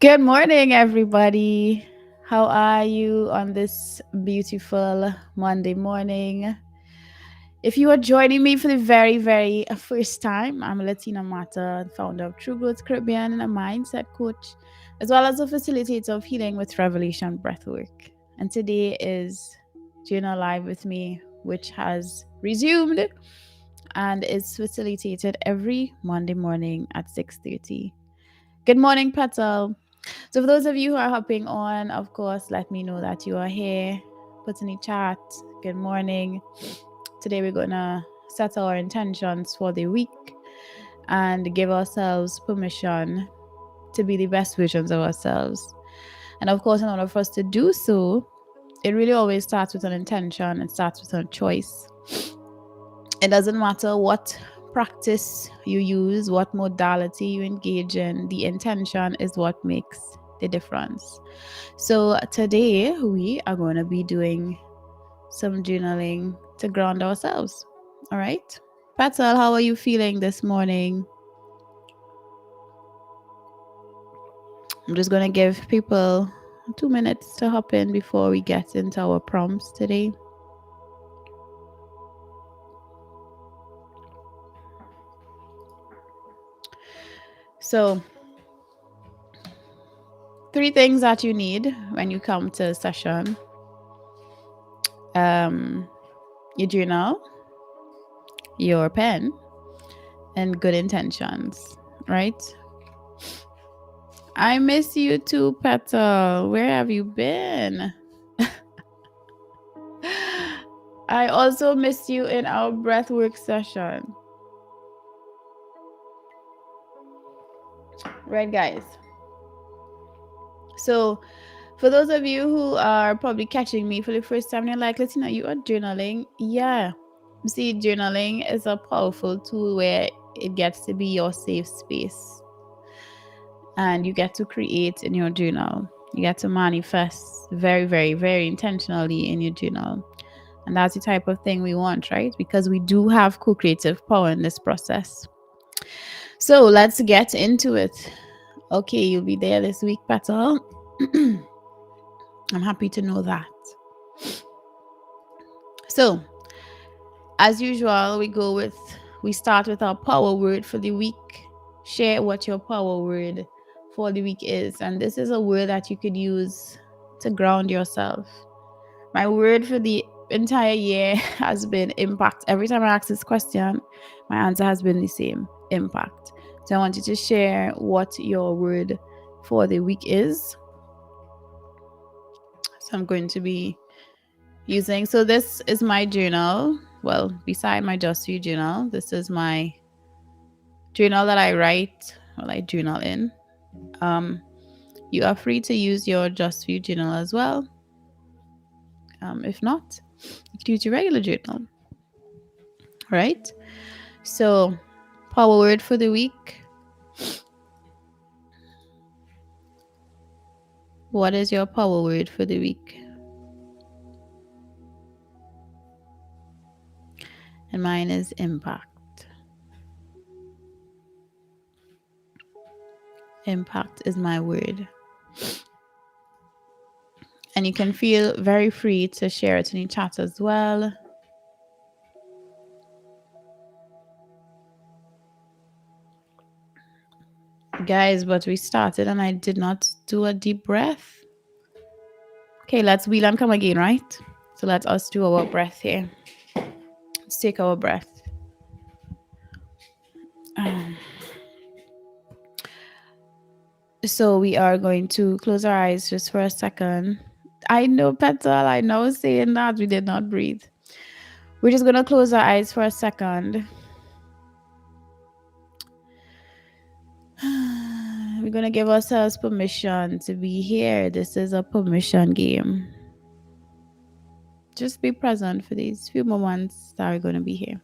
Good morning, everybody. How are you on this beautiful Monday morning? If you are joining me for the very first time, I'm Latina Mata, founder of True Growth Caribbean and a mindset coach, as well as a facilitator of healing with Revelation Breathwork. And today is Journal Live with me, which has resumed and is facilitated every Monday morning at 6:30. Good morning, Petal. So, for those of you who are hopping on, of course, let me know that you are here. Put in the chat. Good morning. Today, we're going to set our intentions for the week and give ourselves permission to be the best versions of ourselves. And of course, in order for us to do so, it really always starts with an intention, it starts with a choice. It doesn't matter what practice you use, what modality you engage in, the intention is what makes the difference. So today we are going to be doing some journaling to ground ourselves. All right. Patel, how are you feeling this morning? I'm just going to give people 2 minutes to hop in before we get into our prompts today. So, 3 things that you need when you come to a session. Your journal, your pen, and good intentions, right? I miss you too, Petal. Where have you been? I also missed you in our breathwork session. Right, guys? So, for those of you who are probably catching me for the first time, you're like, Latina, you are journaling. Yeah. See, journaling is a powerful tool where it gets to be your safe space. And you get to create in your journal. You get to manifest very intentionally in your journal. And that's the type of thing we want, right? Because we do have co-creative power in this process. So let's get into it. Okay, you'll be there this week, Petal. I'm happy to know that. So, as usual, we start with our power word for the week. Share what your power word for the week is. And this is a word that you could use to ground yourself. My word for the entire year has been impact. Every time I ask this question, my answer has been the same: impact. So I want you to share what your word for the week is. So I'm going to be using, so this is my journal. Well, beside my Just For You journal, this is my journal that I write, well, I journal in. You are free to use your Just For You journal as well. If not, you can use your regular journal. Right? So, power word for the week. What is your power word for the week? And mine is impact. Impact is my word. And you can feel very free to share it in the chat as well. Guys, but we started and I did not do a deep breath. Okay, let's wheel and come again, right? So let us do our breath here. Let's take our breath. So we are going to close our eyes just for a second. I know, Petal, I know saying that we did not breathe. We're just going to close our eyes for a second. We're going to give ourselves permission to be here. This is a permission game. Just be present for these few moments that are going to be here.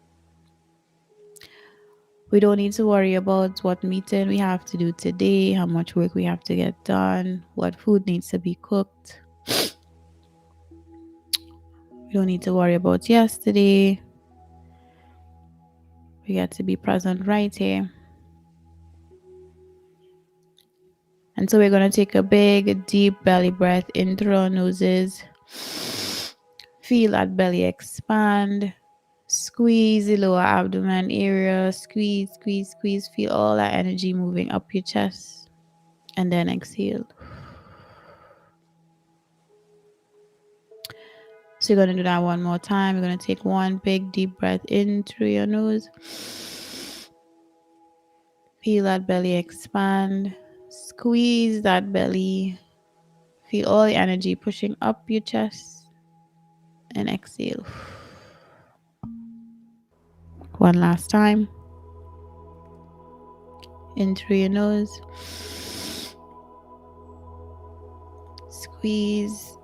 We don't need to worry about what meeting we have to do today, how much work we have to get done, what food needs to be cooked. We don't need to worry about yesterday. We get to be present right here. And so we're going to take a big, deep belly breath in through our noses. Feel that belly expand. Squeeze the lower abdomen area. Squeeze, squeeze, squeeze. Feel all that energy moving up your chest. And then exhale. So you're going to do that one more time. You're going to take one big, deep breath in through your nose. Feel that belly expand. Squeeze that belly. Feel all the energy pushing up your chest. And exhale. One last time. In through your nose. Squeeze.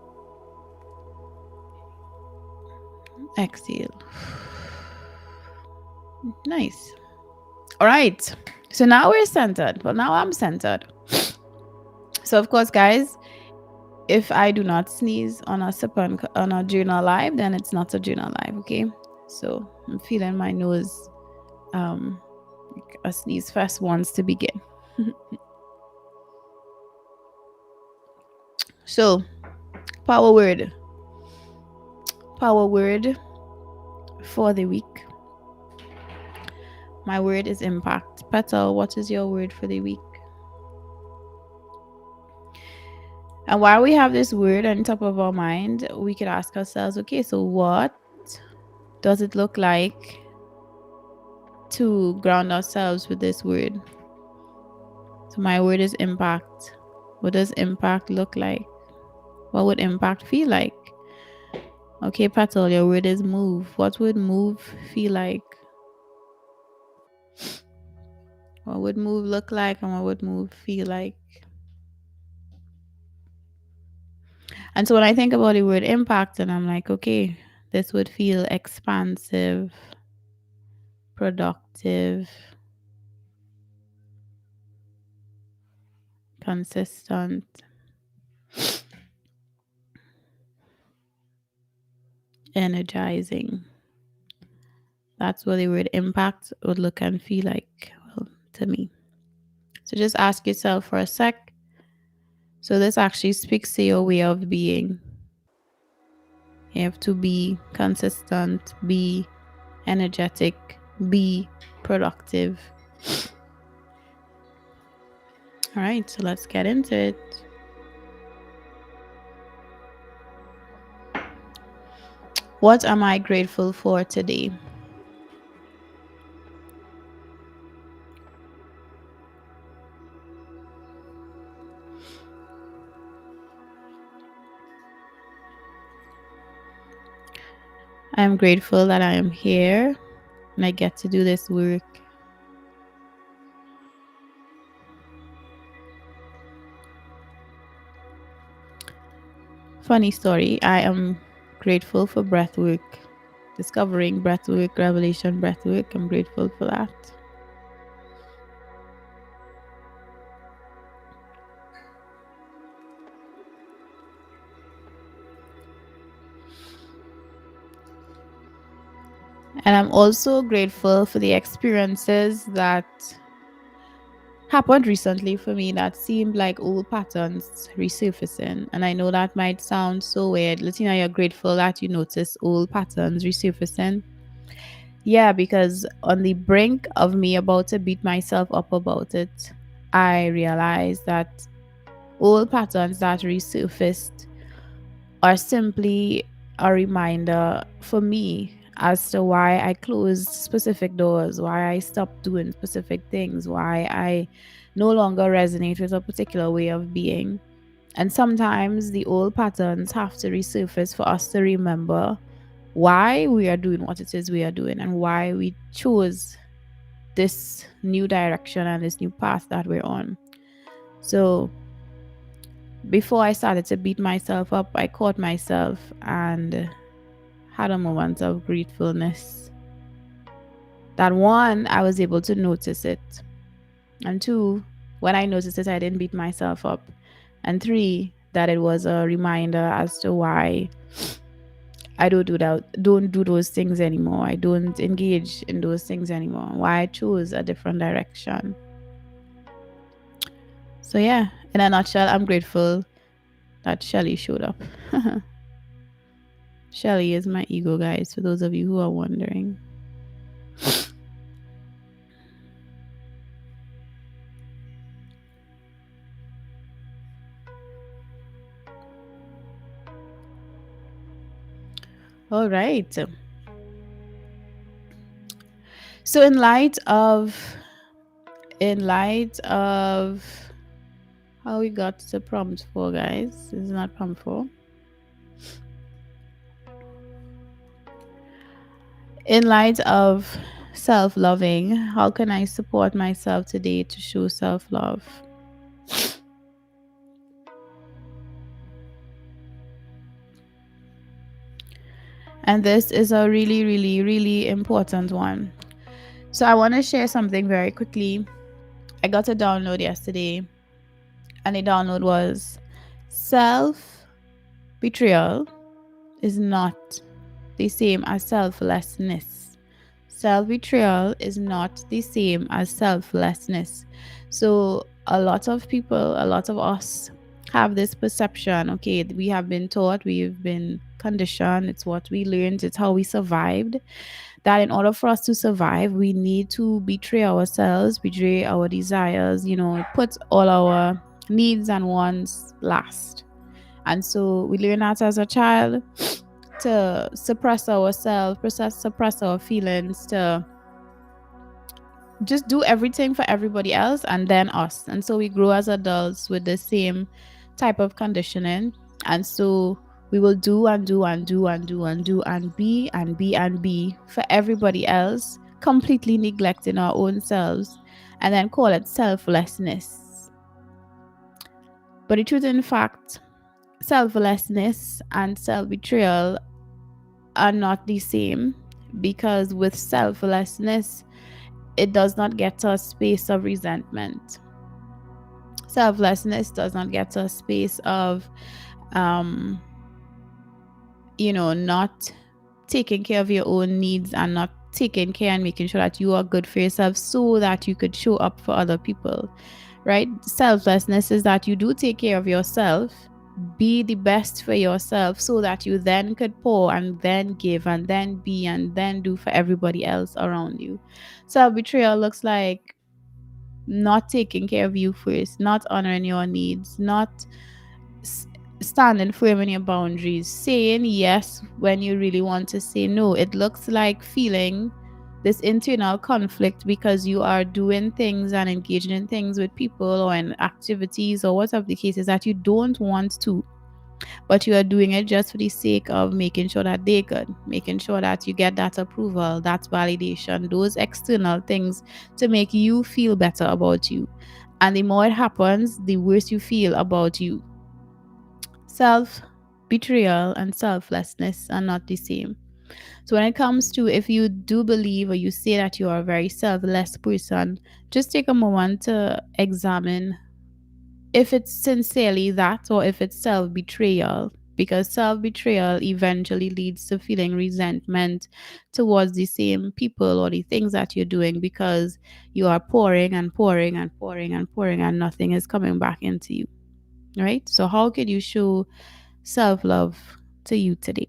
Exhale. Nice. All right. So now we're centered. Well, now I'm centered. So of course, guys, if I do not sneeze on a journal live, then it's not a journal live. Okay. So I'm feeling my nose. A sneeze fest wants to begin. So, power word for the week. My word is impact. Petal, what is your word for the week? And while we have this word on top of our mind, we could ask ourselves, okay, so what does it look like to ground ourselves with this word? So my word is impact. What does impact look like? What would impact feel like? Okay, Petal, your word is move. What would move feel like? What would move look like and what would move feel like? And so when I think about the word impact, and I'm like, okay, this would feel expansive, productive, consistent, energizing. That's what the word impact would look and feel like, well, to me. So just ask yourself for a sec. So this actually speaks to your way of being. You have to be consistent, be energetic, be productive. All right, so let's get into it. What am I grateful for today? I am grateful that I am here and I get to do this work. Funny story, I am grateful for breath work, discovering breath work, revelation breath work. I'm grateful for that. And I'm also grateful for the experiences that happened recently for me that seemed like old patterns resurfacing. And I know that might sound so weird. Latina, you're grateful that you notice old patterns resurfacing. Yeah, because on the brink of me about to beat myself up about it, I realized that old patterns that resurfaced are simply a reminder for me as to why I closed specific doors, why I stopped doing specific things, why I no longer resonate with a particular way of being. And sometimes the old patterns have to resurface for us to remember why we are doing what it is we are doing and why we chose this new direction and this new path that we're on. So before I started to beat myself up, I caught myself and had a moment of gratefulness. That one, I was able to notice it. And two, when I noticed it, I didn't beat myself up. And three, that it was a reminder as to why I don't do those things anymore. I don't engage in those things anymore. Why I chose a different direction. So yeah, In a nutshell, I'm grateful that Shelly showed up. Shelly is my ego, guys, for those of you who are wondering. All right. So in light of how we got to prompt 4, guys. This is not prompt 4. In light of self-loving, how can I support myself today to show self-love? And this is a really, really, really important one. So I want to share something very quickly. I got a download yesterday, and the download was self-betrayal is not the same as selflessness. Self-betrayal is not the same as selflessness. So a lot of people, a lot of us have this perception, okay, we have been taught, we've been conditioned, it's what we learned, it's how we survived, that in order for us to survive, we need to betray ourselves, betray our desires, put all our needs and wants last. And so we learn that as a child, to suppress ourselves, suppress our feelings, to just do everything for everybody else and then us. And so we grow as adults with the same type of conditioning. And so we will do and do and do and do and do and be and be and be for everybody else, completely neglecting our own selves, and then call it selflessness. But the truth, in fact, selflessness and self-betrayal are not the same, because with selflessness, it does not get us space of resentment. Selflessness does not get us space of not taking care of your own needs and not taking care and making sure that you are good for yourself so that you could show up for other people, right? Selflessness is that you do take care of yourself, be the best for yourself so that you then could pour and then give and then be and then do for everybody else around you. Self-betrayal looks like not taking care of you first, not honoring your needs, not standing firm in your boundaries, saying yes when you really want to say no. It looks like feeling this internal conflict because you are doing things and engaging in things with people or in activities or whatever the case is that you don't want to, but you are doing it just for the sake of making sure that they're good, making sure that you get that approval, that validation, those external things to make you feel better about you. And the more it happens, the worse you feel about you. Self-betrayal and selflessness are not the same. So when it comes to, if you do believe or you say that you are a very selfless person, just take a moment to examine if it's sincerely that or if it's self-betrayal, because self-betrayal eventually leads to feeling resentment towards the same people or the things that you're doing, because you are pouring and pouring and pouring and pouring and nothing is coming back into you, right? So how could you show self-love to you today?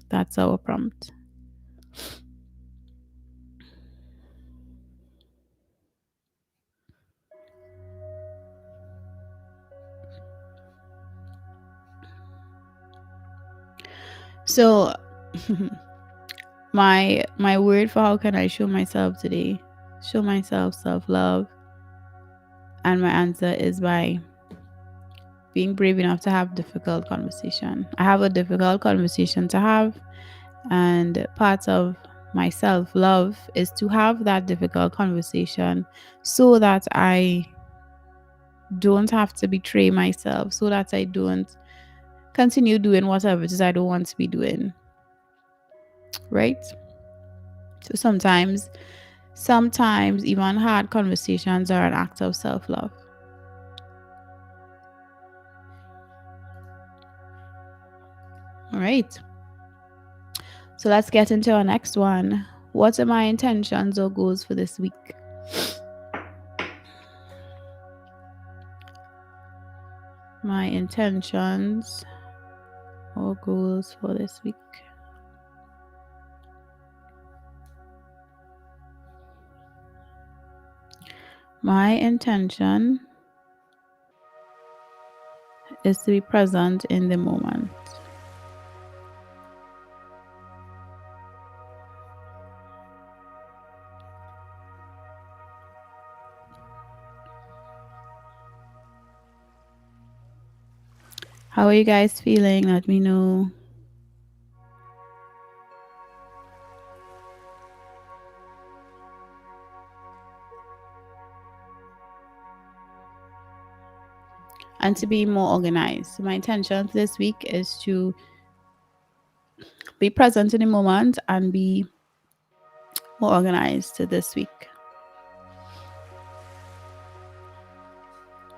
That's our prompt. So my word for how can I show myself today, show myself self-love, and my answer is by being brave enough to have difficult conversation. I have a difficult conversation to have, and part of my self-love is to have that difficult conversation so that I don't have to betray myself, so that I don't continue doing whatever it is I don't want to be doing, right? So sometimes even hard conversations are an act of self-love. All right. So let's get into our next one. What are my intentions or goals for this week? my intentions or goals for this week. My intention is to be present in the moment. How are you guys feeling? Let me know. And to be more organized. My intention this week is to be present in the moment and be more organized this week.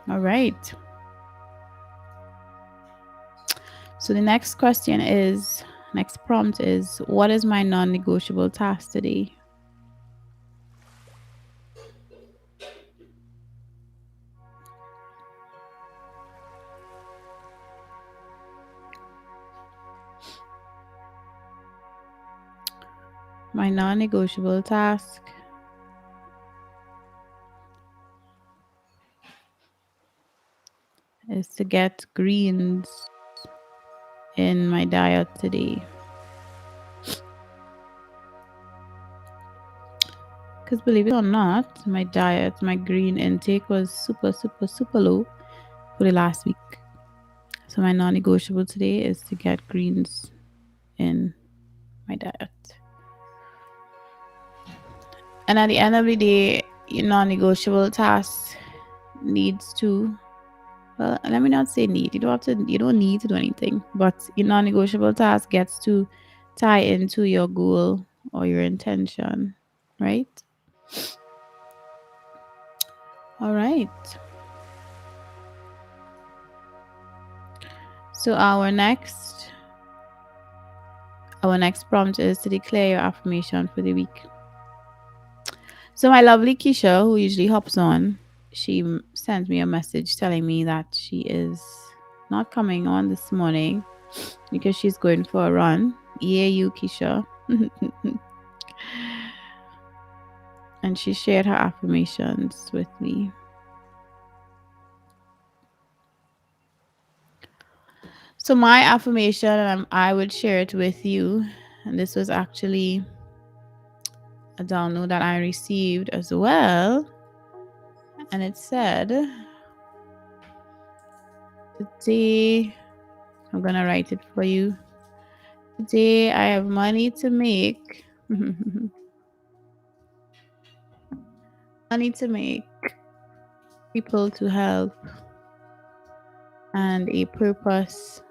All right. So the next prompt is, what is my non-negotiable task today? My non-negotiable task is to get greens in my diet today. Because believe it or not, my green intake was super, super, super low for the last week. So my non-negotiable today is to get greens in my diet. And at the end of the day, your non-negotiable task needs to, well, let me not say need. You don't need to do anything, but your non-negotiable task gets to tie into your goal or your intention, right? All right. So our next prompt is to declare your affirmation for the week. So my lovely Keisha, who usually hops on, she sent me a message telling me that she is not coming on this morning because she's going for a run. Yeah, you, Keisha. And she shared her affirmations with me. So my affirmation, I would share it with you. And this was actually a download that I received as well. And it said, today, I'm going to write it for you. Today, I have money to make. Money to make, people to help, and a purpose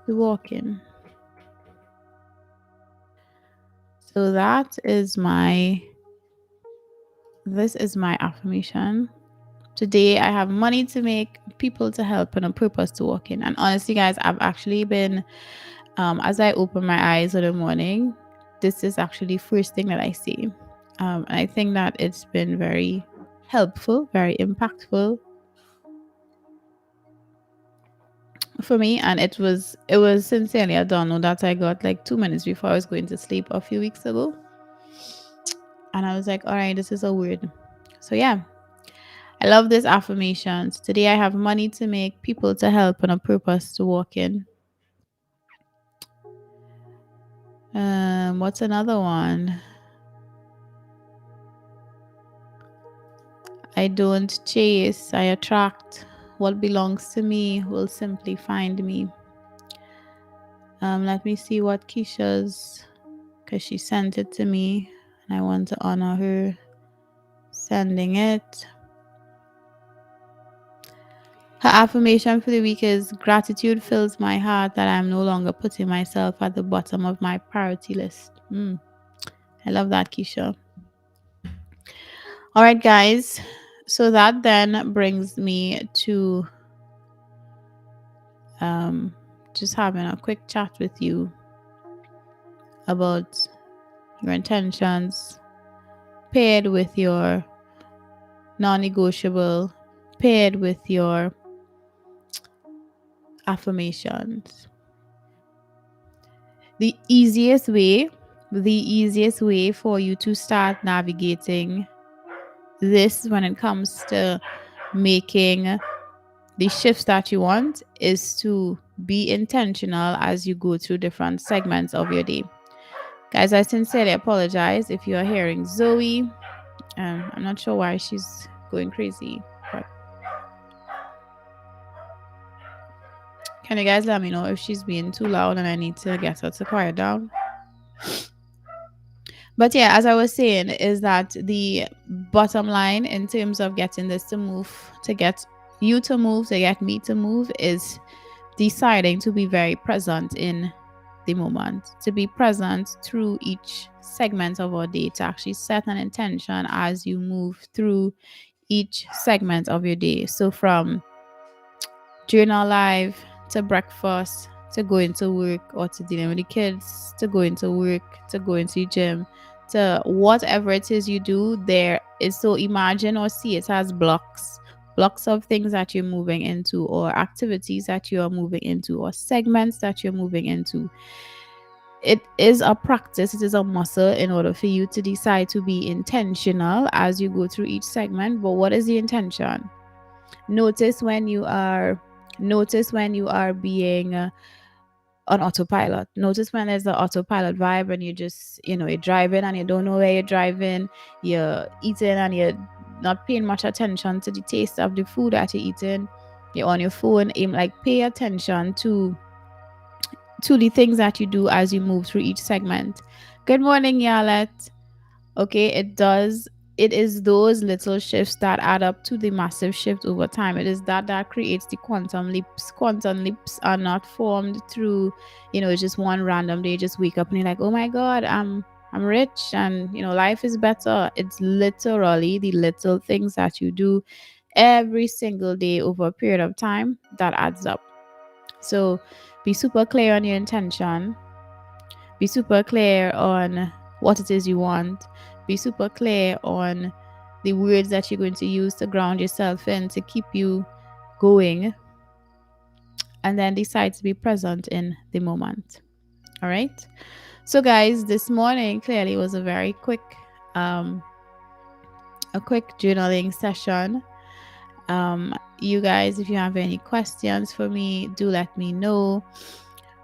to walk in. So this is my affirmation. Today I have money to make, people to help, and a purpose to walk in. And honestly, guys, I've actually been, as I open my eyes in the morning, this is actually the first thing that I see. And I think that it's been very helpful, very impactful for me. And it was sincerely a download that I got like 2 minutes before I was going to sleep a few weeks ago. And I was like, all right, this is a word. So yeah, I love this affirmations. Today I have money to make, people to help, and a purpose to walk in. What's another one? I don't chase, I attract. What belongs to me will simply find me. Let me see what Keisha's, because she sent it to me and I want to honor her sending it. Her affirmation for the week is, gratitude fills my heart that I'm no longer putting myself at the bottom of my priority list. I love that, Keisha. All right, guys. So that then brings me to just having a quick chat with you about your intentions paired with your non-negotiable paired with your affirmations. The easiest way, for you to start navigating this when it comes to making the shifts that you want is to be intentional as you go through different segments of your day. Guys, I sincerely apologize if you are hearing Zoe. I'm not sure why she's going crazy, but can you guys let me know if she's being too loud and I need to get her to quiet down? But yeah, as I was saying, is that the bottom line in terms of getting this to move, to get you to move, to get me to move, is deciding to be very present in the moment, to be present through each segment of our day, to actually set an intention as you move through each segment of your day. So from journal live to breakfast to going to work or to dealing with the kids to going to work to going to the gym to whatever it is you do, there is, so imagine or see it as blocks of things that you're moving into, or activities that you are moving into, or segments that you're moving into. It is a practice, it is a muscle in order for you to decide to be intentional as you go through each segment. But what is the intention? Notice when you are being on autopilot. Notice when there's the autopilot vibe and you just, you're driving and you don't know where you're driving, you're eating and you're not paying much attention to the taste of the food that you're eating. You're on your phone. Like, pay attention to the things that you do as you move through each segment. Good morning, Yalet. Okay, it is those little shifts that add up to the massive shift over time. It is that creates the quantum leaps. Quantum leaps are not formed through, just one random day. Just wake up and you're like, oh my god, I'm rich and life is better. It's literally the little things that you do every single day over a period of time that adds up. So be super clear on your intention. Be super clear on what it is you want. Be super clear on the words that you're going to use to ground yourself in, to keep you going. And then decide to be present in the moment. All right. So guys, this morning clearly was a very quick journaling session. You guys, if you have any questions for me, do let me know.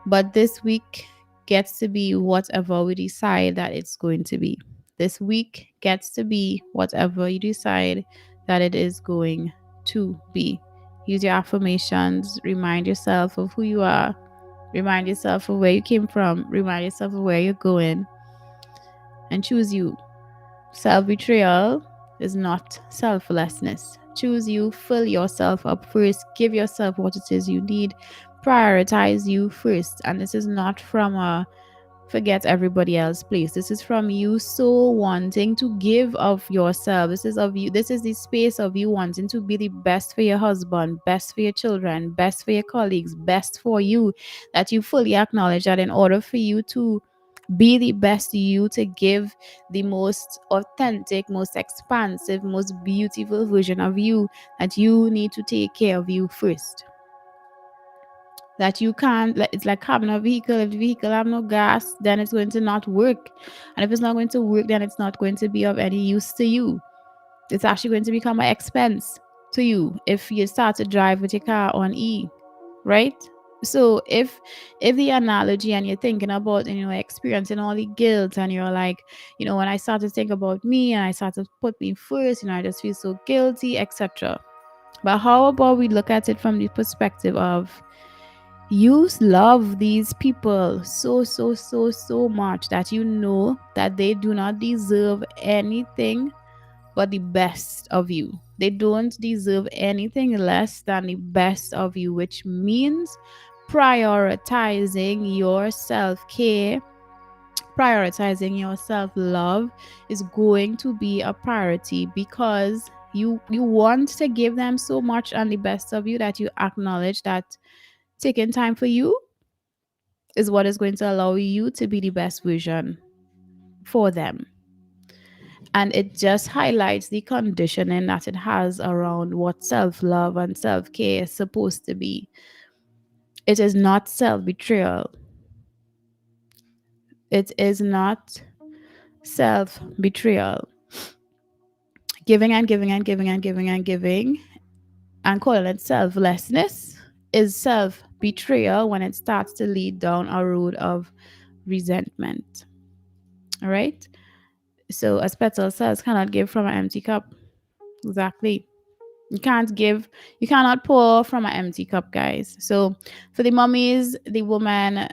But this week gets to be whatever we decide that it's going to be. This week gets to be whatever you decide that it is going to be. Use your affirmations. Remind yourself of who you are. Remind yourself of where you came from. Remind yourself of where you're going. And choose you. Self-betrayal is not selflessness. Choose you. Fill yourself up first. Give yourself what it is you need. Prioritize you first. And this is not from a forget everybody else place. This is from you so wanting to give of yourself. This is of you. This is the space of you wanting to be the best for your husband, best for your children, best for your colleagues, best for you, that you fully acknowledge that in order for you to be the best you, to give the most authentic, most expansive, most beautiful version of you, that you need to take care of you first. That you can't, it's like having a vehicle. If the vehicle have no gas, then it's going to not work. And if it's not going to work, then it's not going to be of any use to you. It's actually going to become an expense to you if you start to drive with your car on E, right? So if the analogy, and you're thinking about, experiencing all the guilt, and you're like, when I start to think about me and I start to put me first, I just feel so guilty, etc. But how about we look at it from the perspective of, you love these people so much that you know that they do not deserve anything but the best of you. They don't deserve anything less than the best of you, which means prioritizing your self-care, prioritizing your self-love is going to be a priority, because you want to give them so much and the best of you that you acknowledge that taking time for you is what is going to allow you to be the best version for them. And it just highlights the conditioning that it has around what self-love and self-care is supposed to be. It is not self-betrayal. It is not self-betrayal. Giving and giving and giving and giving and giving and calling it selflessness is self-betrayal when it starts to lead down a road of resentment. All right. So as Petal says, cannot give from an empty cup. Exactly. You can't give, you cannot pour from an empty cup, guys. So for the mummies, the women,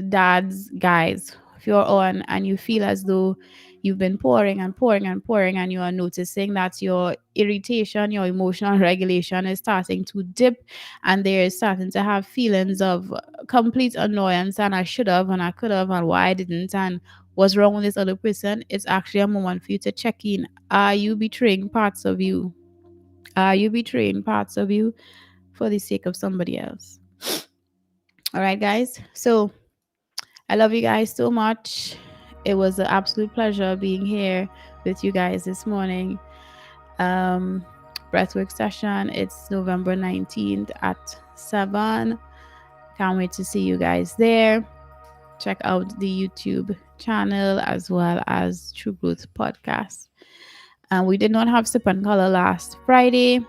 dads, guys, if you're on and you feel as though you've been pouring and pouring and pouring, and you are noticing that your irritation, your emotional regulation is starting to dip, and they're starting to have feelings of complete annoyance, and I should have and I could have and why I didn't, and what's wrong with this other person, it's actually a moment for you to check in. Are you betraying parts of you? Are you betraying parts of you for the sake of somebody else? All right, guys. So I love you guys so much. It was an absolute pleasure being here with you guys this morning. Breathwork session. It's November 19th at 7. Can't wait to see you guys there. Check out the YouTube channel as well as True Growth Podcast. We did not have Sip and Color last Friday,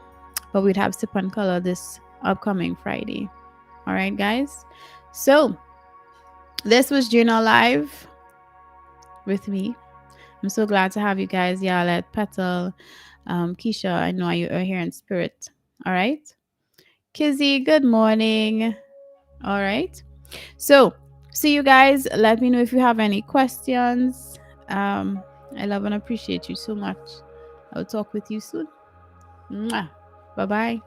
but we'd have Sip and Color this upcoming Friday. All right, guys. So this was Journal Live with me. I'm so glad to have you guys, Yalet, Petal, Keisha. I know you are here in spirit. All right. Kizzy, good morning. All right. So see you guys. Let me know if you have any questions. I love and appreciate you so much. I'll talk with you soon. Bye bye.